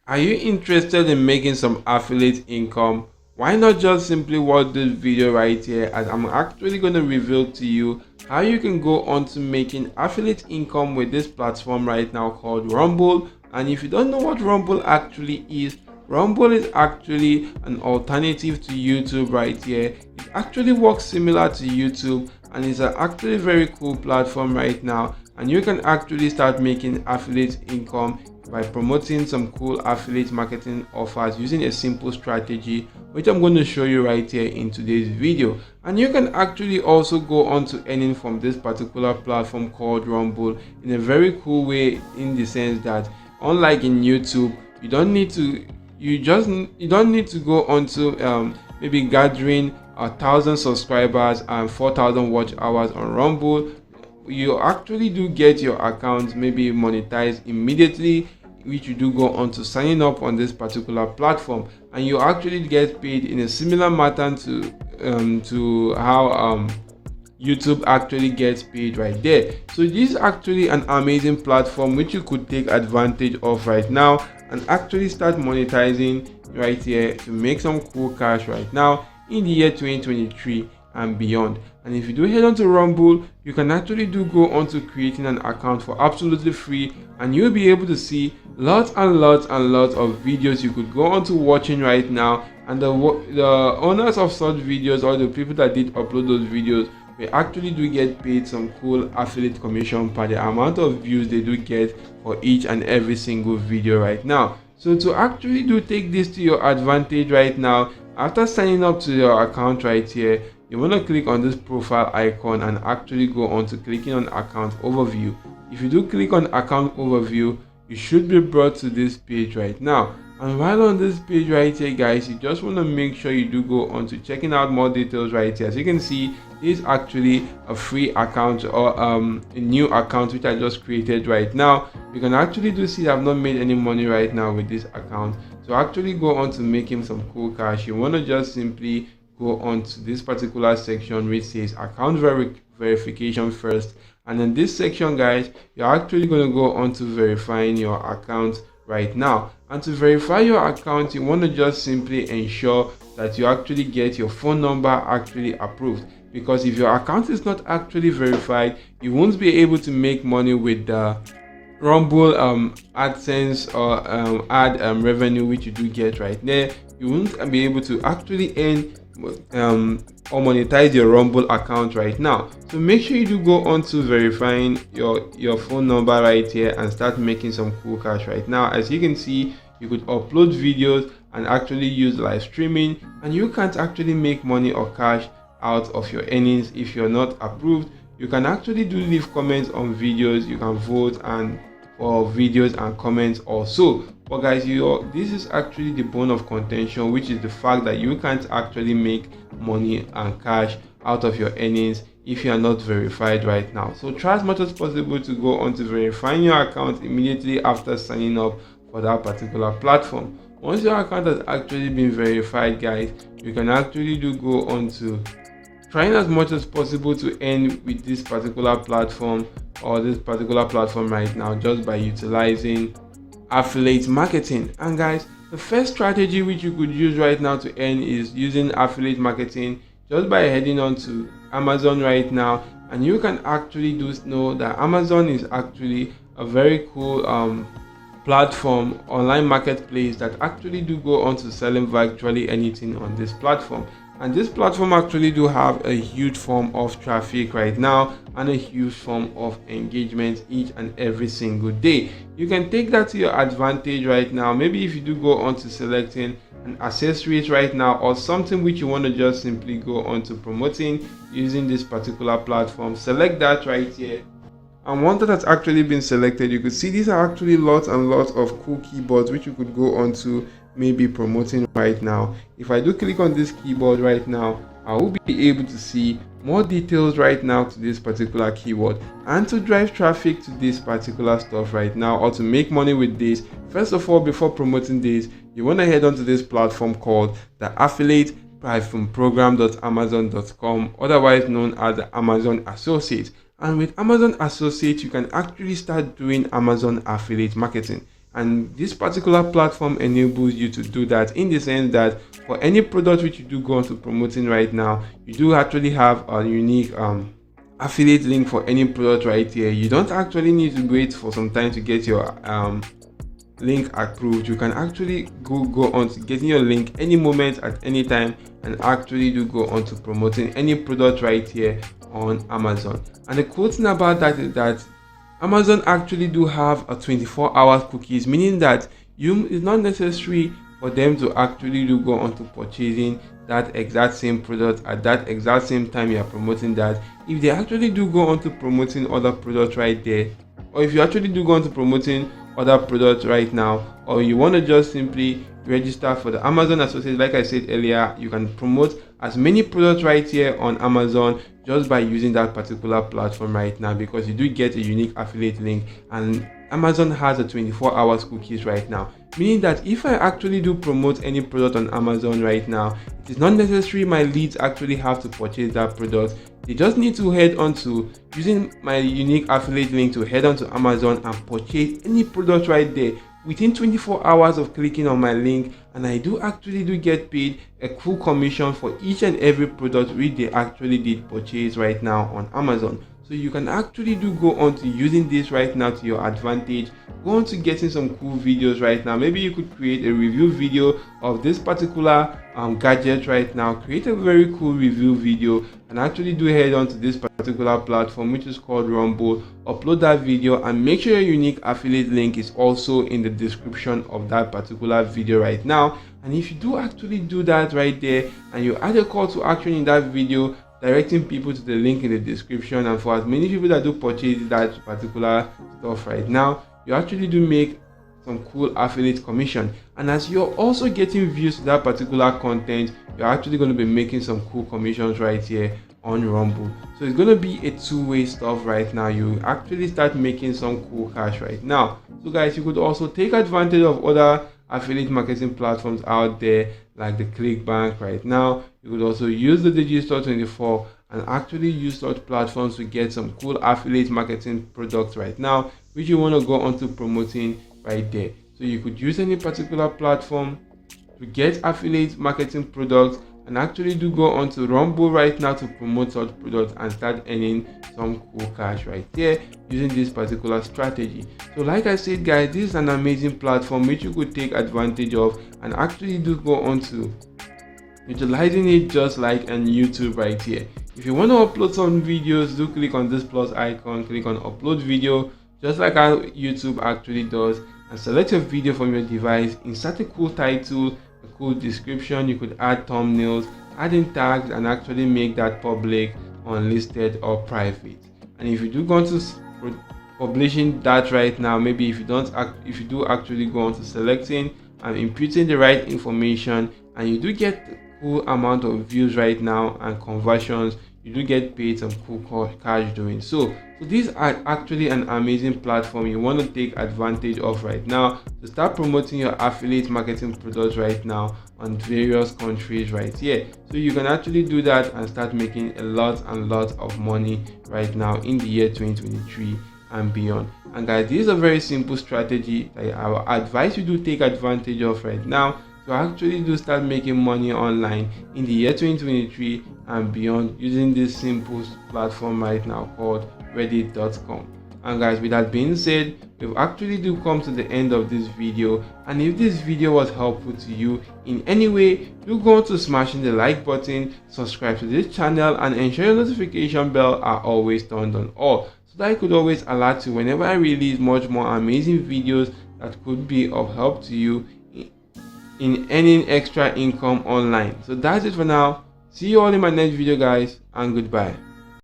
Are you interested in making some affiliate income? Why not just simply watch this video right here, as I'm actually going to reveal to you how you can go on to making affiliate income with this platform right now called Rumble. And if you don't know what Rumble actually is, Rumble is actually an alternative to YouTube right here. It actually works similar to YouTube and it's actually very cool platform right now, and you can actually start making affiliate income by promoting some cool affiliate marketing offers using a simple strategy, which I'm going to show you right here in today's video. And you can actually also go on to earning from this particular platform called Rumble in a very cool way, in the sense that unlike in YouTube, you don't need to go onto maybe gathering 1,000 subscribers and 4,000 watch hours on Rumble. You actually do get your account maybe monetized immediately, which you do go on to signing up on this particular platform, and you actually get paid in a similar manner to how YouTube actually gets paid right there. So this is actually an amazing platform which you could take advantage of right now and actually start monetizing right here to make some cool cash right now in the year 2023 and beyond. And if you do head on to Rumble, you can actually do go on to creating an account for absolutely free, and you'll be able to see lots and lots and lots of videos you could go on to watching right now. And the owners of such videos, or the people that did upload those videos, we actually do get paid some cool affiliate commission per the amount of views they do get for each and every single video right now. So to actually do take this to your advantage right now, after signing up to your account right here, you want to click on this profile icon and actually go on to clicking on account overview. If you do click on account overview, you should be brought to this page right now. And while on this page right here, guys, you just want to make sure you do go on to checking out more details right here. As you can see, this is actually a free account, or a new account which I just created right now. You can actually do see I've not made any money right now with this account. So actually go on to making some cool cash, you want to just simply go on to this particular section which says account verification first. And in this section, guys, you're actually going to go on to verifying your account right now. And to verify your account, you want to just simply ensure that you actually get your phone number actually approved, because if your account is not actually verified, you won't be able to make money with the Rumble AdSense or ad revenue which you do get right there. You won't be able to actually earn or monetize your Rumble account right now. So make sure you do go on to verifying your phone number right here and start making some cool cash right now. As you can see, you could upload videos and actually use live streaming, and you can't actually make money or cash out of your earnings if you're not approved. You can actually do leave comments on videos, you can vote and for videos and comments also. But guys, this is actually the bone of contention, which is the fact that you can't actually make money and cash out of your earnings if you are not verified right now. So try as much as possible to go on to verifying your account immediately after signing up for that particular platform. Once your account has actually been verified, guys, you can actually do go on to trying as much as possible to earn with this particular platform, or this particular platform right now, just by utilizing affiliate marketing. And guys, the first strategy which you could use right now to earn is using affiliate marketing just by heading on to Amazon right now. And you can actually do know that Amazon is actually a very cool platform, online marketplace that actually do go on to selling virtually anything on this platform. And this platform actually do have a huge form of traffic right now and a huge form of engagement each and every single day. You can take that to your advantage right now. Maybe if you do go on to selecting an accessories right now, or something which you want to just simply go on to promoting using this particular platform, select that right here. And once that has actually been selected, you could see these are actually lots and lots of cool keyboards which you could go on to maybe promoting right now. If I do click on this keyboard right now, I will be able to see more details right now to this particular keyword. And to drive traffic to this particular stuff right now, or to make money with this, first of all, before promoting this, you want to head on to this platform called the affiliate-program.amazon.com, otherwise known as the Amazon Associate. And with Amazon Associate, you can actually start doing Amazon affiliate marketing. And this particular platform enables you to do that, in the sense that for any product which you do go on to promoting right now, you do actually have a unique affiliate link for any product right here. You don't actually need to wait for some time to get your link approved. You can actually go on to getting your link any moment at any time, and actually do go on to promoting any product right here on Amazon. And the cool thing about that is that Amazon actually do have a 24-hour cookies, meaning that it's not necessary for them to actually do go on to purchasing that exact same product at that exact same time you are promoting that. If they actually do go on to promoting other products right there, or if you actually do go on to promoting other products right now, or you want to just simply register for the Amazon Associate, like I said earlier, you can promote as many products right here on Amazon just by using that particular platform right now, because you do get a unique affiliate link, and Amazon has a 24 hours cookies right now, meaning that if I actually do promote any product on Amazon right now, it is not necessary my leads actually have to purchase that product. They just need to head on to using my unique affiliate link to head on to Amazon and purchase any product right there within 24 hours of clicking on my link. And I do actually do get paid a cool commission for each and every product which they actually did purchase right now on Amazon. So you can actually do go on to using this right now to your advantage. Go on to getting some cool videos right now. Maybe you could create a review video of this particular gadget right now. Create a very cool review video and actually do head on to this particular platform which is called Rumble. Upload that video and make sure your unique affiliate link is also in the description of that particular video right now. And if you do actually do that right there and you add a call to action in that video, directing people to the link in the description, and for as many people that do purchase that particular stuff right now, you actually do make some cool affiliate commission. And as you're also getting views to that particular content, you're actually going to be making some cool commissions right here on Rumble. So it's going to be a two-way stuff right now. You actually start making some cool cash right now. So guys, you could also take advantage of other affiliate marketing platforms out there like the ClickBank right now. You could also use the Digistore24 and actually use such platforms to get some cool affiliate marketing products right now which you want to go on to promoting right there. So you could use any particular platform to get affiliate marketing products and actually do go on to Rumble right now to promote such products and start earning some cool cash right there using this particular strategy. So like I said guys, this is an amazing platform which you could take advantage of and actually do go on to utilizing it just like on YouTube right here. If you want to upload some videos, do click on this plus icon, click on upload video just like how YouTube actually does, and select a video from your device. Insert a cool title, a cool description. You could add thumbnails, add in tags, and actually make that public, unlisted, or private. And if you do go on to publishing that right now, maybe if you do actually go on to selecting and inputting the right information, and you do get the cool amount of views right now and conversions, you do get paid some cool cash doing so. So these are actually an amazing platform you want to take advantage of right now to start promoting your affiliate marketing products right now on various countries right here. So you can actually do that and start making a lot of money right now in the year 2023 and beyond. And guys, this is a very simple strategy that I will advise you to take advantage of right now to actually do start making money online in the year 2023 and beyond using this simple platform right now called reddit.com. And guys, with that being said, we've actually do come to the end of this video, and if this video was helpful to you in any way, do go on to smashing the like button, subscribe to this channel, and ensure your notification bell are always turned on all, so that I could always alert you whenever I release much more amazing videos that could be of help to you in earning extra income online. So that's it for now. See you all in my next video guys, and goodbye.